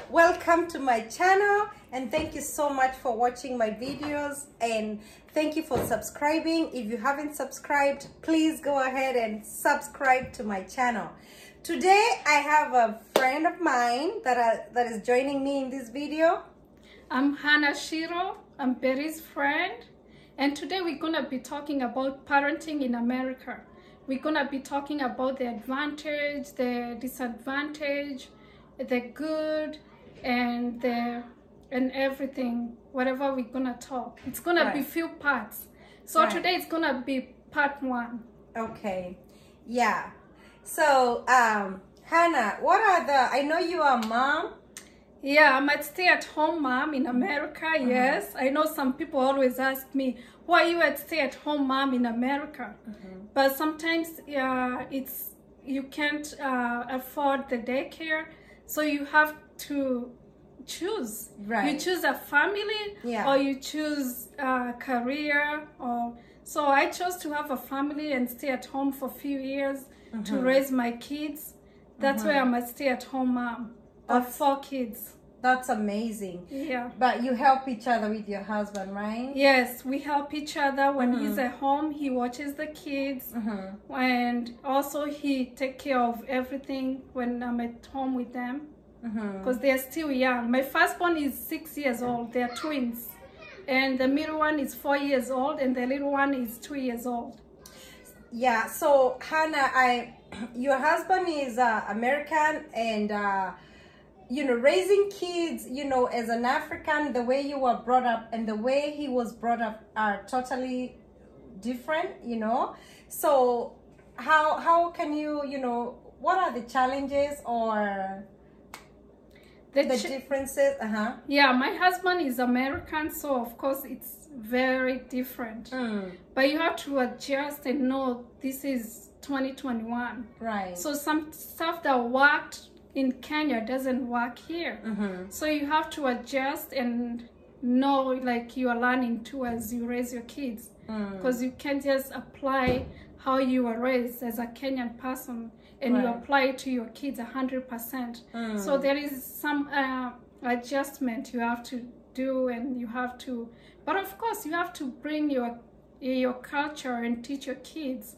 Welcome to my channel, and thank you so much for watching my videos, and thank you for subscribing. If you haven't subscribed, please go ahead and subscribe to my channel. Today I have a friend of mine that is joining me in this video. I'm Hanna. I'm Berry's friend, and today we're gonna be talking about parenting in America. We're gonna be talking about the advantage, the disadvantage, the good, and everything. Whatever we're gonna talk, it's gonna be few parts. So today it's gonna be part 1. Okay, yeah. So Hanna, what are I know you are a mom. Yeah, I'm a stay-at-home mom in America. Yes, I know some people always ask me, why are you a stay-at-home mom in America? But sometimes you can't afford the daycare, so you have to choose. Right. You choose a family, or you choose a career. So I chose to have a family and stay at home for a few years to raise my kids. That's why I'm a stay-at-home mom of 4 kids. That's amazing. Yeah. But you help each other with your husband, right? Yes, we help each other. When he's at home, he watches the kids, and also he takes care of everything when I'm at home with them, because they're still young. My firstborn is 6 years old. They're twins, and the middle one is 4 years old, and the little one is 2 years old. Yeah. So Hanna, your husband is American, and you know, raising kids, you know, as an African, the way you were brought up and the way he was brought up are totally different, you know. So how can you, you know, what are the challenges or the differences? Yeah, my husband is American, so of course it's very different. But you have to adjust and know this is 2021. Right. So some stuff that worked in Kenya doesn't work here. So you have to adjust and know, like, you are learning too as you raise your kids, because you can't just apply how you were raised as a Kenyan person and you apply it to your kids 100%. So there is some adjustment you have to do, and you have to, but of course you have to bring your culture and teach your kids.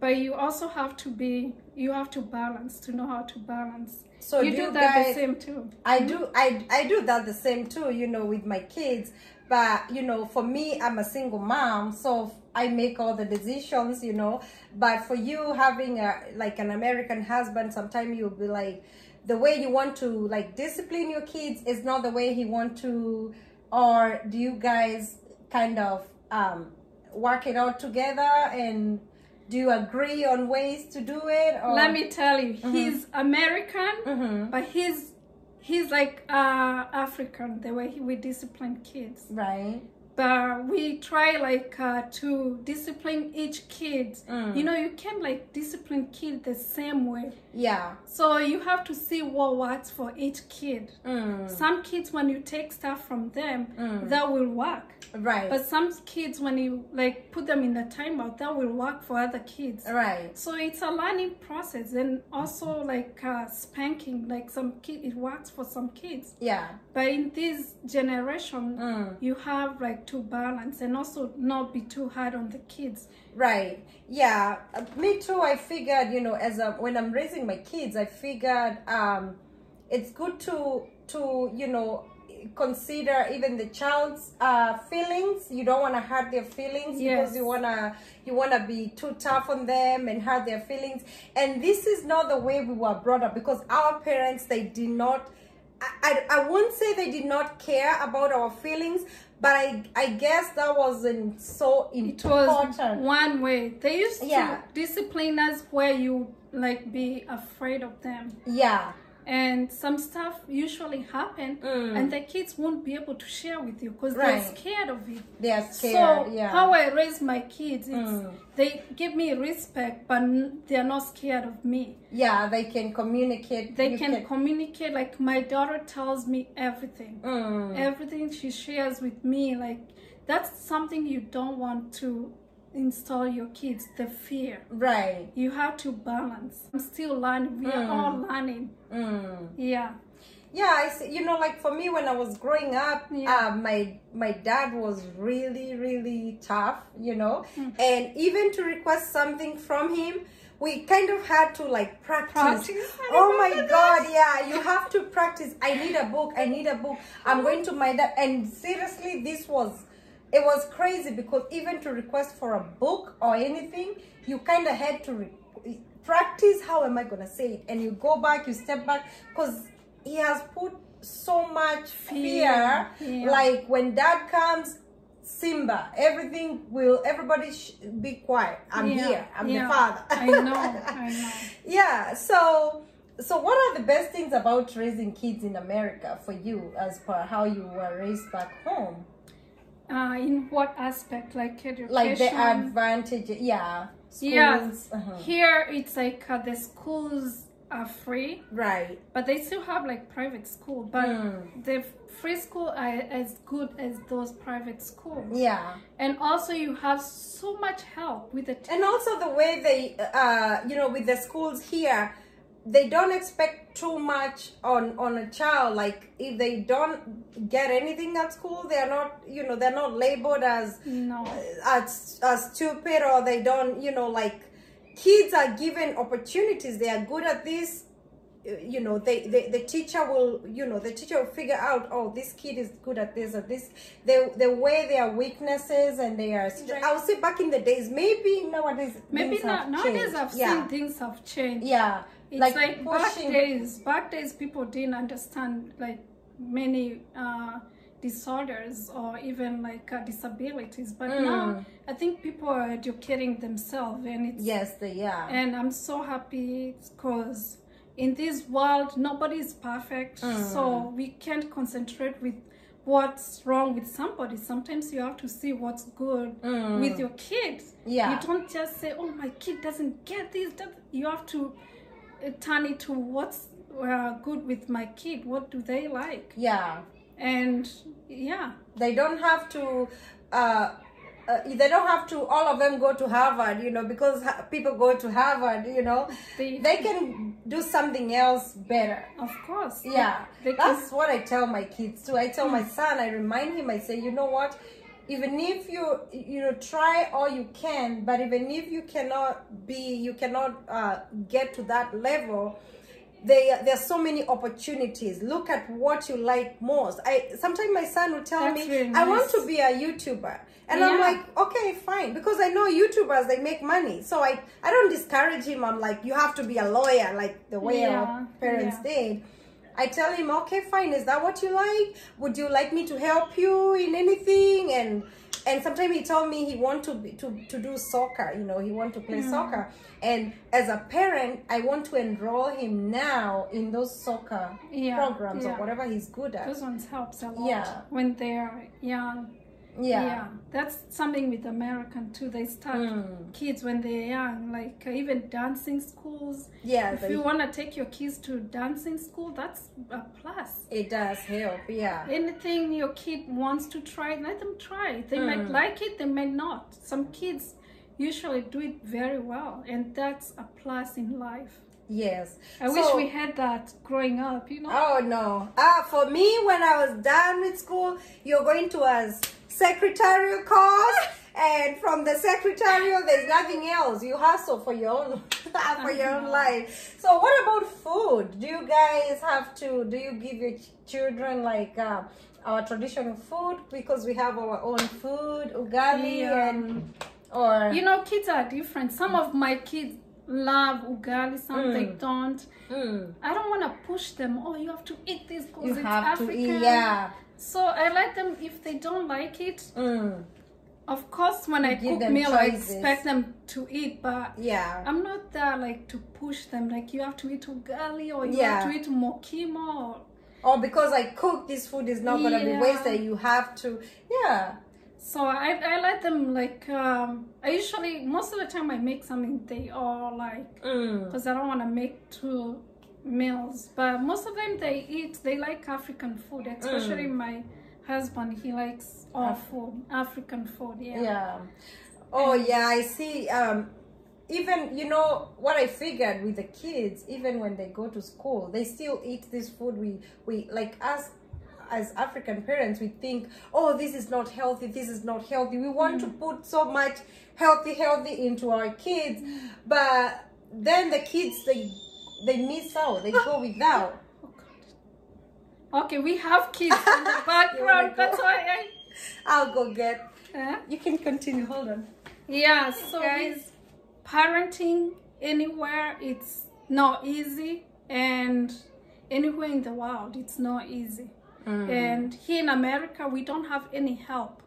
But you also have to balance, to know how to balance. So you do that the same too. I do that the same too, you know, with my kids. But you know, for me, I'm a single mom, so I make all the decisions, you know. But for you, having like an American husband, sometimes you'll be like, the way you want to like discipline your kids is not the way he want to. Or do you guys kind of work it out together, and do you agree on ways to do it? Or? Let me tell you, he's American, but he's like African, the way we discipline kids. Right. But we try like to discipline each kid. You know, you can't like discipline kid the same way. Yeah. So you have to see what works for each kid. Some kids, when you take stuff from them, that will work. Right. But some kids, when you like put them in the timeout, that will work for other kids. Right. So it's a learning process, and also like spanking, like some kid, it works for some kids. Yeah. But in this generation, you have like to balance and also not be too hard on the kids. Right. Yeah. Me too. I figured, you know, when I'm raising my kids, I figured it's good to you know, consider even the child's feelings. You don't want to hurt their feelings, because you wanna be too tough on them and hurt their feelings. And this is not the way we were brought up, because our parents, they did not. I wouldn't say they did not care about our feelings, but I guess that wasn't so important. It was one way. They used to discipline us where you like be afraid of them. Yeah. And some stuff usually happen, and the kids won't be able to share with you because they're scared of it. They're scared. So how I raise my kids, they give me respect, but they're not scared of me. Yeah, they can communicate. They can communicate. Like my daughter tells me everything. Everything she shares with me, like that's something you don't want to install your kids, the fear. Right. You have to balance. I'm still learning. We are all learning. Yeah. Yeah, you know, like for me when I was growing up, my dad was really, really tough, you know, and even to request something from him, we kind of had to like practice. Oh my God, yeah, you have to practice. I need a book. I need a book. I'm going to my dad. And seriously, it was crazy because even to request for a book or anything, you kind of had to practice. How am I going to say it? And you go back, you step back, because he has put so much fear. Like when dad comes, Simba, everybody be quiet. I'm here. I'm the father. I know. Yeah. So what are the best things about raising kids in America for you, as per how you were raised back home? In what aspect? Like education? Like the advantage, schools. Here it's like the schools are free, right? But they still have like private school, but the free school are as good as those private schools. Yeah. And also you have so much help with the and also the way they you know, with the schools here, they don't expect too much on a child. Like if they don't get anything at school, they're not, you know, they're not labeled as as stupid, or they don't, you know, like kids are given opportunities. They are good at this, you know, the teacher will, you know, the teacher will figure out, oh, this kid is good at this or this. The way their weaknesses and their strengths. I would say back in the days, maybe nowadays nowadays I've seen things have changed. Yeah. It's like back days people didn't understand like many disorders or even like disabilities, but now I think people are educating themselves, and it's and I'm so happy because in this world nobody is perfect, so we can't concentrate with what's wrong with somebody. Sometimes you have to see what's good with your kids. You don't just say, oh, my kid doesn't get this. You have to turn it to what's good with my kid. What do they like? And they don't have to all of them go to Harvard, you know, because people go to Harvard, you know. They can do something else better. Of course. That's what I tell my kids too. I tell my son, I remind him, I say, you know what, even if you try all you can, but even if you cannot get to that level, there's so many opportunities. Look at what you like most. Sometimes my son will tell me, really nice. I want to be a YouTuber. And I'm like, okay, fine. Because I know YouTubers, they make money. So I don't discourage him. I'm like, you have to be a lawyer, like the way our parents did. I tell him, okay, fine. Is that what you like? Would you like me to help you in anything? And sometimes he told me he want to do soccer, you know, he want to play soccer. And as a parent, I want to enroll him now in those soccer programs or whatever he's good at. Those ones helps a lot when they're young. That's something with American too. They start kids when they're young, like even dancing schools. If you want to take your kids to dancing school, that's a plus. It does help. Anything your kid wants to try, let them try. They might like it, they might not. Some kids usually do it very well, and that's a plus in life. I wish we had that growing up, you know. Oh no. For me, when I was done with school, you're going to a secretarial course, and from the secretarial there's nothing else. You hustle for your own life. So what about food? Do you guys do you give your children like our traditional food? Because we have our own food, ugali or you know, kids are different. Some of my kids love ugali, some they don't. I don't want to push them. Oh, you have to eat this because it's African. So I let them, if they don't like it, of course when I cook meal I expect them to eat, but I'm not there like to push them like you have to eat ugali or you have to eat mokimo or because I cook this food is not going to be wasted, you have to so I let them like I usually most of the time I make something they all like because I don't want to make two meals, but most of them they like African food, especially my husband. He likes all food, African food. Oh yeah, I see. even, you know, what I figured with the kids, even when they go to school, they still eat this food. We like, us as African parents, we think, oh, this is not healthy, this is not healthy. We want to put so much healthy into our kids, but then the kids, they miss out, they go without. Okay, we have kids in the background. That's why I'll go get. You can continue. Hold on. Yeah, so guys, parenting anywhere, it's not easy, and anywhere in the world, it's not easy. And here in America, we don't have any help.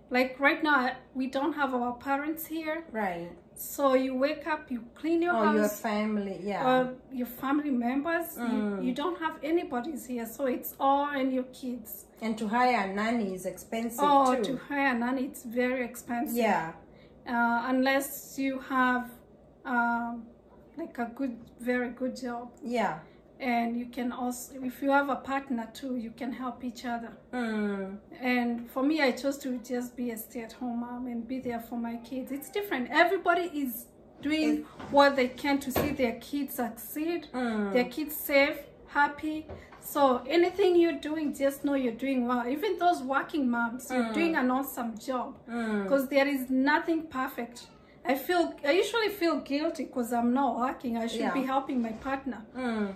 Like right now, we don't have our parents here. Right. So you wake up, you clean your house. Your family, your family members. You don't have anybody's here, so it's all in your kids. And to hire a nanny is expensive too. To hire a nanny, it's very expensive. Yeah. Unless you have like a very good job. Yeah. And you can also, if you have a partner too, you can help each other. And for me, I chose to just be a stay-at-home mom and be there for my kids. It's different. Everybody is doing what they can to see their kids succeed, their kids safe, happy. So anything you're doing, just know you're doing well. Even those working moms, you're doing an awesome job, because there is nothing perfect. I usually feel guilty because I'm not working. I should be helping my partner.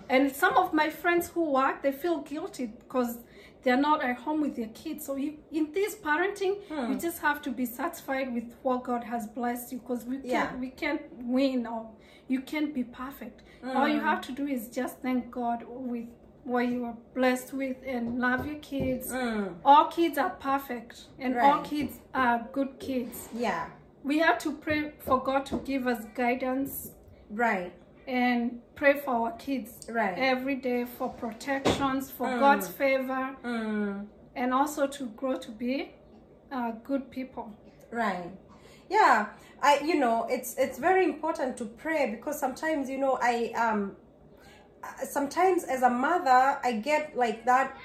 And some of my friends who work, they feel guilty because they're not at home with their kids. So in this parenting, you just have to be satisfied with what God has blessed you, because we can't win, or you can't be perfect. All you have to do is just thank God with what you are blessed with and love your kids. All kids are perfect, and all kids are good kids. Yeah. We have to pray for God to give us guidance. Right. And pray for our kids. Right. Every day, for protections, for God's favor. And also to grow to be good people. Right. Yeah. You know, it's very important to pray, because sometimes, you know, sometimes as a mother, I get like that,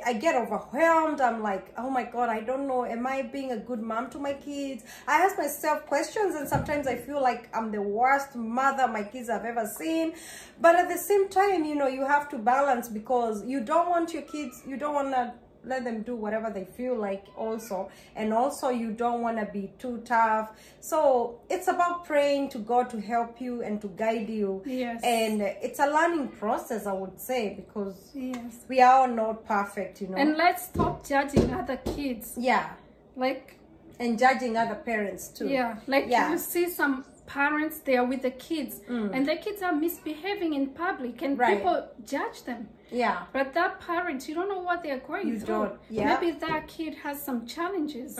I get overwhelmed. I'm like, oh my God, I don't know, am I being a good mom to my kids? I ask myself questions, and sometimes I feel like I'm the worst mother my kids have ever seen. But at the same time, you know, you have to balance, because you don't want your kids, you don't want to let them do whatever they feel like also, and also you don't want to be too tough. So it's about praying to God to help you and to guide you. Yes. And it's a learning process, I would say, because we are not perfect, you know. And let's stop judging other kids. Yeah. Like, and judging other parents too. Yeah. Like you see some parents, they are with the kids, and the kids are misbehaving in public, and people judge them. Yeah. But that parent, you don't know what they're going through. Maybe that kid has some challenges.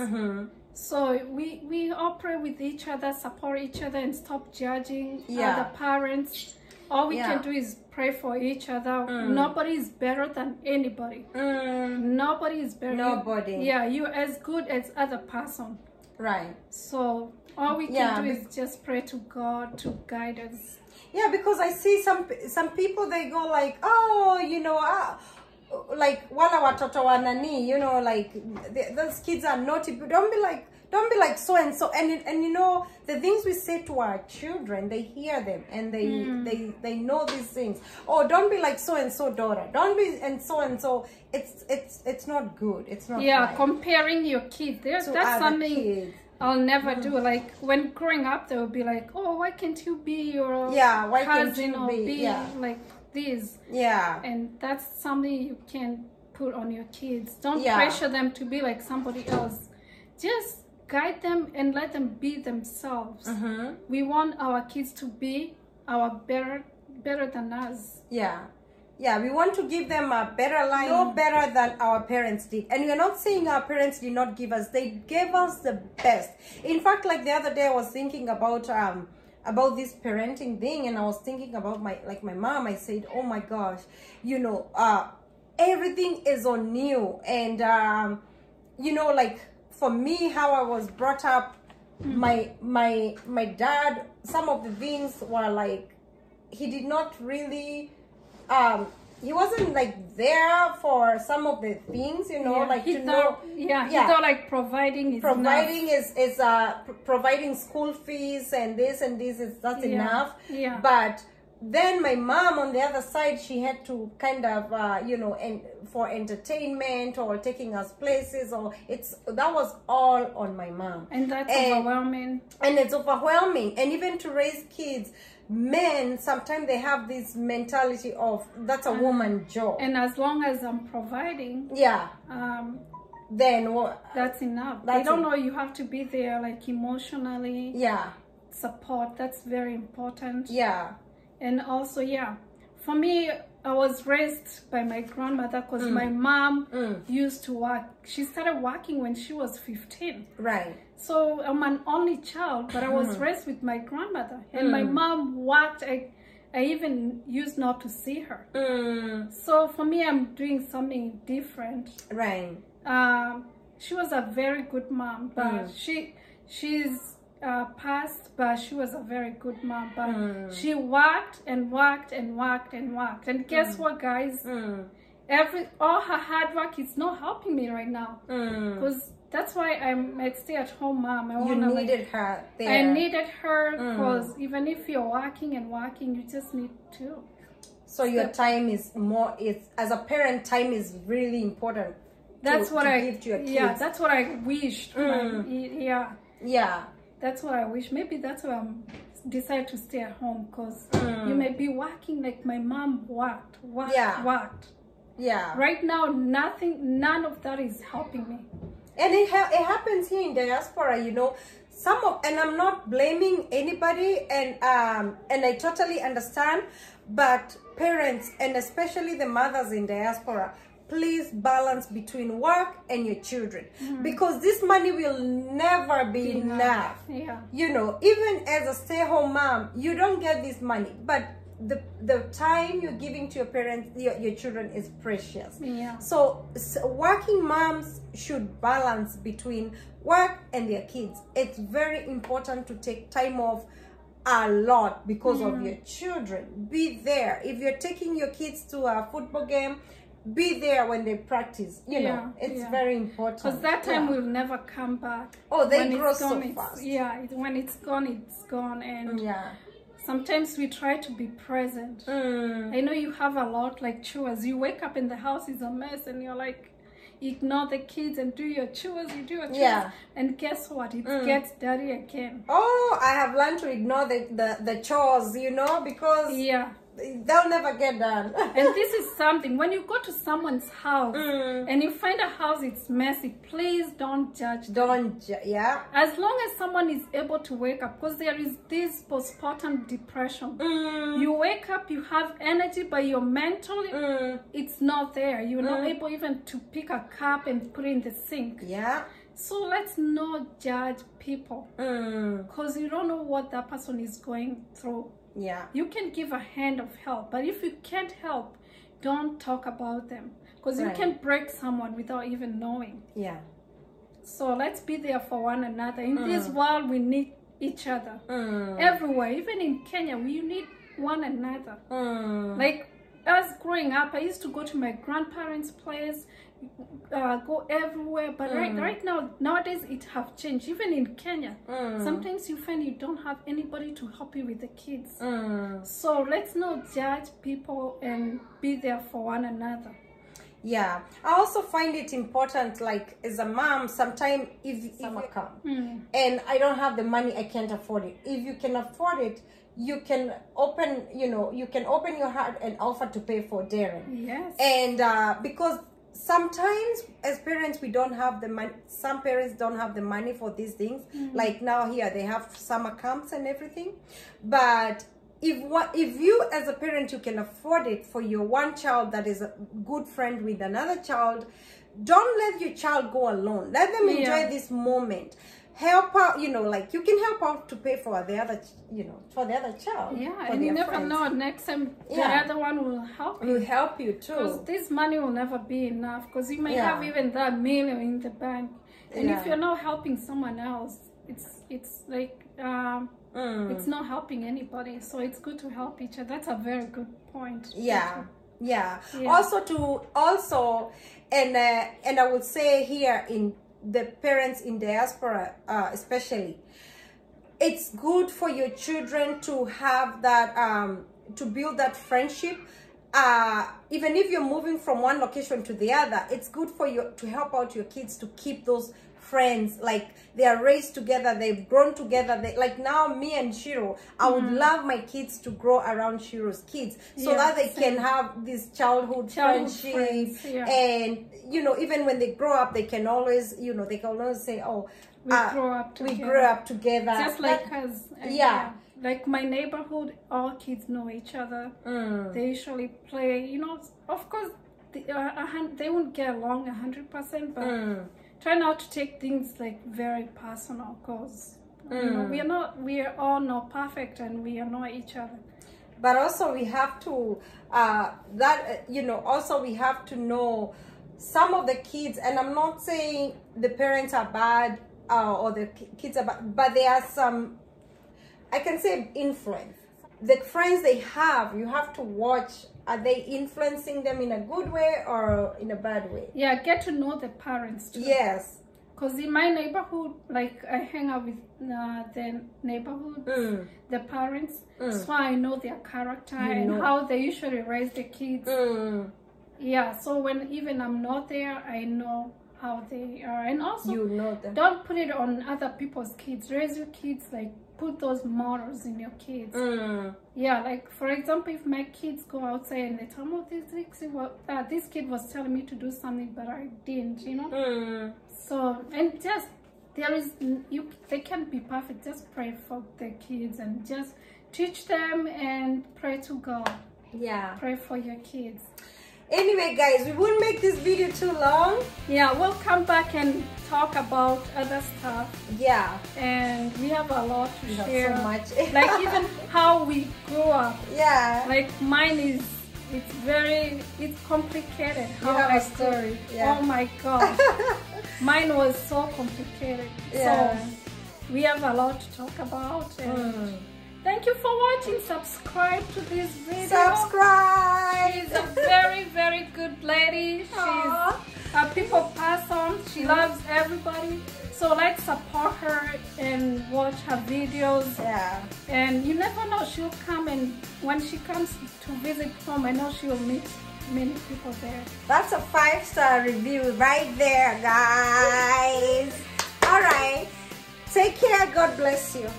So we all pray with each other, support each other, and stop judging other parents. All we can do is pray for each other. Nobody is better than anybody. Nobody is better. Nobody. You're as good as other person. Right. So all we can do is just pray to God to guide us. Yeah, because I see some people, they go like, oh, you know, like wala watoto wa nani, you know, like those kids are naughty. But don't be like so and so. And you know, the things we say to our children, they hear them, and they know these things. Oh, don't be like so and so, daughter. Don't be and so. It's not good. It's not. Yeah, right. Comparing your kids, that's something kids. I'll never do. Like when growing up, they will be like, oh, why can't you be your why cousin can't you or be yeah. like this? Yeah. And that's something you can put on your kids. Don't pressure them to be like somebody else. Just guide them and let them be themselves. We want our kids to be better than us. Yeah, we want to give them a better life, no better than our parents did. And we're not saying our parents did not give us. They gave us the best. In fact, like the other day, I was thinking about this parenting thing, and I was thinking about my mom. I said, oh my gosh, you know, everything is on you. And, you know, like for me, how I was brought up, my dad, some of the things were like, he did not really he wasn't like there for some of the things, you know, like he thought like providing providing school fees and this is that's enough. Yeah. But then my mom on the other side, she had to kind of you know, and for entertainment or taking us places, or that was all on my mom. And that's overwhelming. And it's overwhelming. And even to raise kids, men sometimes they have this mentality of that's a woman job. And as long as I'm providing, then what? That's enough. They don't know you have to be there, like emotionally. Yeah. Support. That's very important. Yeah. And also, for me, I was raised by my grandmother because my mom used to work. She started working when she was 15. Right. So I'm an only child, but I was raised with my grandmother. And my mom worked. I even used not to see her. So for me, I'm doing something different. Right. She was a very good mom, but she's passed, but she was a very good mom. But she worked and worked and worked and worked. And guess what, guys? All her hard work is not helping me right now. Because that's why I'm a stay-at-home mom. You needed her there. I needed her because even if you're working and working, you just need to. So your time is more. As a parent, time is really important. That's what I give to your kids. Yeah, that's what I wished. Yeah. That's what I wish. Maybe that's why I'm decided to stay at home, because you may be working like my mom worked. Yeah. Right now, none of that is helping me. And it happens here in diaspora, you know. And I'm not blaming anybody, and I totally understand, but parents, and especially the mothers in diaspora, please balance between work and your children, because this money will never be enough. Yeah. You know, even as a stay-home mom, you don't get this money, but the time you're giving to your parents, your children, is precious. Yeah. So working moms should balance between work and their kids. It's very important to take time off a lot because of your children. Be there. If you're taking your kids to a football game, be there when they practice. You know, it's very important. Because that time will never come back. Oh, they grow so fast. When it's gone, it's gone. And sometimes we try to be present. I know you have a lot, like chores. You wake up and the house is a mess, and you're like, ignore the kids and do your chores. You do your chores, and guess what? It gets dirty again. Oh, I have learned to ignore the chores, you know, because they'll never get done. And this is something, when you go to someone's house and you find a house it's messy, please don't judge them. As long as someone is able to wake up, because there is this postpartum depression. You wake up, you have energy, but your mentally it's not there. You're not able even to pick a cup and put it in the sink. So let's not judge people, because you don't know what that person is going through. You can give a hand of help, but if you can't help, don't talk about them, because you can break someone without even knowing. So let's be there for one another. In this world, we need each other. Everywhere, even in Kenya, we need one another. Like us growing up, I used to go to my grandparents' place, go everywhere, but right now, nowadays it have changed. Even in Kenya, sometimes you find you don't have anybody to help you with the kids. So let's not judge people and be there for one another. I also find it important, like as a mom, sometimes if summer come and I don't have the money, I can't afford it. If you can afford it, you can open your heart and offer to pay for Darren. And because sometimes as parents we don't have the money. Some parents don't have the money for these things. Like now here they have summer camps and everything, but if you as a parent, you can afford it for your one child that is a good friend with another child, don't let your child go alone. Let them enjoy this moment. Help out, you know, like you can help out to pay for the other, you know, for the other child. And you never know, next time the other one will help you. Will help you too. Because this money will never be enough, because you may have even that million in the bank. And if you're not helping someone else, it's like it's not helping anybody. So it's good to help each other. That's a very good point. Yeah. Also and I would say here in the parents in diaspora, especially, it's good for your children to have that, to build that friendship. Even if you're moving from one location to the other, it's good for you to help out your kids to keep those friends. Like, they are raised together, they've grown together. Like now, me and Shiro, I would love my kids to grow around Shiro's kids, so that they can have this childhood friendship. And you know, even when they grow up, they can always, you know, they can always say, oh, we grew up together, just like us. Yeah. Like my neighborhood, all kids know each other. They usually play, you know, of course they won't get along 100%, but try not to take things like very personal, because you know, we are all not perfect, and we are not each other. But also we have to also we have to know some of the kids, and I'm not saying the parents are bad or the kids are bad, but there are some, I can say, influence. The friends they have, you have to watch, are they influencing them in a good way or in a bad way? Yeah, get to know the parents too. Yes. Because in my neighborhood, like, I hang out with the neighborhood, the parents, so I know their character and how they usually raise the kids. Yeah, so when even I'm not there, I know how they are. And also, you know them. Don't put it on other people's kids. Raise your kids, like, put those models in your kids. Yeah, like, for example, if my kids go outside and they tell me, oh, this kid was telling me to do something, but I didn't, you know. So, and just, they can't be perfect. Just pray for the kids and just teach them and pray to God. Yeah, pray for your kids. Anyway, guys, we won't make this video too long. Yeah, we'll come back and talk about other stuff. Yeah, and we have a lot to share. So much. Like, even how we grew up. Yeah, like mine is, it's complicated. How I story. Yeah. Oh my God. Mine was so complicated. Yeah. So we have a lot to talk about. And thank you for watching. Subscribe to this video. Subscribe. She's a very, very good lady. Aww. She's a people person. She loves everybody. So let's support her and watch her videos. Yeah. And you never know, she'll come, and when she comes to visit home, I know she'll meet many people there. That's a 5-star review right there, guys. All right. Take care. God bless you.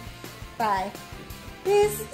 Bye. Peace.